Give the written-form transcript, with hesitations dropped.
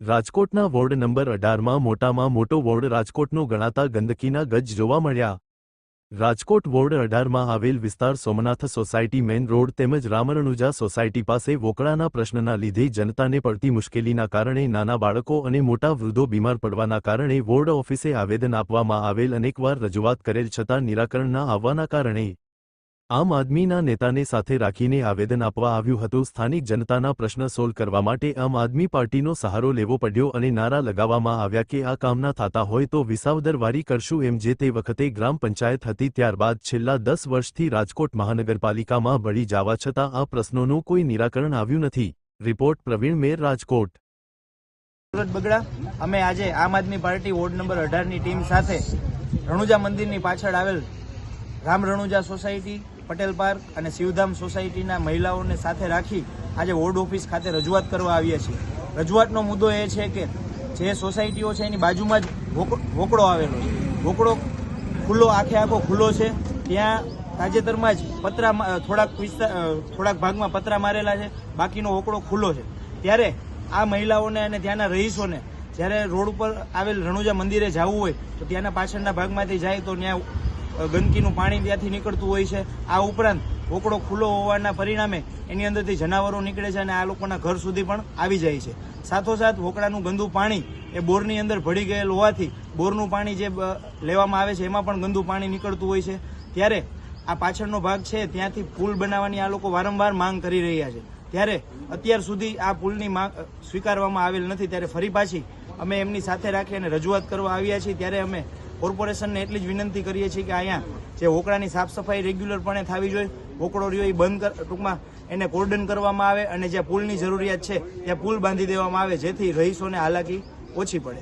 રાજકોટના ward number 18માં મોટામાં મોટો વોર્ડ રાજકોટનો ગણાતા ગંદકીના ગજ જોવા મળ્યા। રાજકોટ વોર્ડ 18માં આવેલ વિસ્તાર સોમનાથ સોસાયટી મેઇન રોડ તેમજ રામરણુજા સોસાયટી પાસે વોકળાના પ્રશ્નના લીધે જનતાને પડતી મુશ્કેલીના કારણે નાના બાળકો અને મોટા વૃદ્ધો બીમાર પડવાના કારણે વોર્ડ ઓફિસે આવેદન આપવામાં આવેલ અનેકવાર રજૂઆત કરેલ છતાં નિરાકરણ ન આવવાના કારણે આમ આદમીના નેતાને સાથે રાખીને આવેદન આપવા આવ્યું હતું। સ્થાનિક જનતાના પ્રશ્ન સોલ્વ કરવા માટે આમ આદમી પાર્ટીનો સહારો લેવો પડ્યો અને નારા લગાવવામાં આવ્યા કે આ કામ ના થતા હોય તો વિસાવદરવારી કરશું એમ। જે તે વખતે ગ્રામ પંચાયત હતી, ત્યારબાદ છેલ્લા 10 વર્ષથી રાજકોટ મહાનગરપાલિકામાં બળી જવા છતાં આ પ્રશ્નોનું કોઈ નિરાકરણ આવ્યું નથી। રિપોર્ટ પ્રવીણ મેર, રાજકોટ। બગડા અમે આજે આમ આદમી પાર્ટી વોર્ડ નંબર 18ની ટીમ સાથે રણુજા મંદિરની પાછળ આવેલ રામ રણુજા સોસાયટી, પટેલ પાર્ક અને શિવધામ સોસાયટીના મહિલાઓને સાથે રાખી આજે વોર્ડ ઓફિસ ખાતે રજૂઆત કરવા આવ્યા છીએ। રજૂઆતનો મુદ્દો એ છે કે જે સોસાયટીઓ છે એની બાજુમાં જ વોકળો આવેલો છે। વોકળો ખુલ્લો આખો ખુલ્લો છે। ત્યાં તાજેતરમાં જ થોડાક ભાગમાં પતરા મારેલા છે, બાકીનો વોકળો ખુલ્લો છે। ત્યારે આ મહિલાઓને અને ત્યાંના રહીશોને જ્યારે રોડ ઉપર આવેલ રણુજા મંદિરે જવું હોય તો ત્યાંના પાછળના ભાગમાંથી જાય તો ત્યાં ગંદકીનું પાણી ત્યાંથી નીકળતું હોય છે। આ ઉપરાંત વોકળો ખુલ્લો હોવાના પરિણામે એની અંદરથી જનાવરો નીકળે છે અને આ લોકોના ઘર સુધી પણ આવી જાય છે। સાથોસાથ વોકળાનું ગંદુ પાણી એ બોરની અંદર ભળી ગયેલ હોવાથી બોરનું પાણી જે લેવામાં આવે છે એમાં પણ ગંદુ પાણી નીકળતું હોય છે। ત્યારે આ પાછળનો ભાગ છે ત્યાંથી પુલ બનાવવાની આ લોકો વારંવાર માંગ કરી રહ્યા છે। ત્યારે અત્યાર સુધી આ પુલની માંગ સ્વીકારવામાં આવેલ નથી। ત્યારે ફરી પાછી અમે એમની સાથે રાખી અને રજૂઆત કરવા આવ્યા છીએ। ત્યારે અમે કોર્પોરેશનને એટલી જ વિનંતી કરીએ છીએ કે અહીંયા જે વોકળાની સાફ સફાઈ રેગ્યુલરપણે થવી જોઈએ, વોકળો રહ્યો એ બંધ ટૂંકમાં એને કોર્ડન કરવામાં આવે અને જ્યાં પુલની જરૂરિયાત છે ત્યાં પુલ બાંધી દેવામાં આવે, જેથી રહીશોને હાલાકી ઓછી પડે।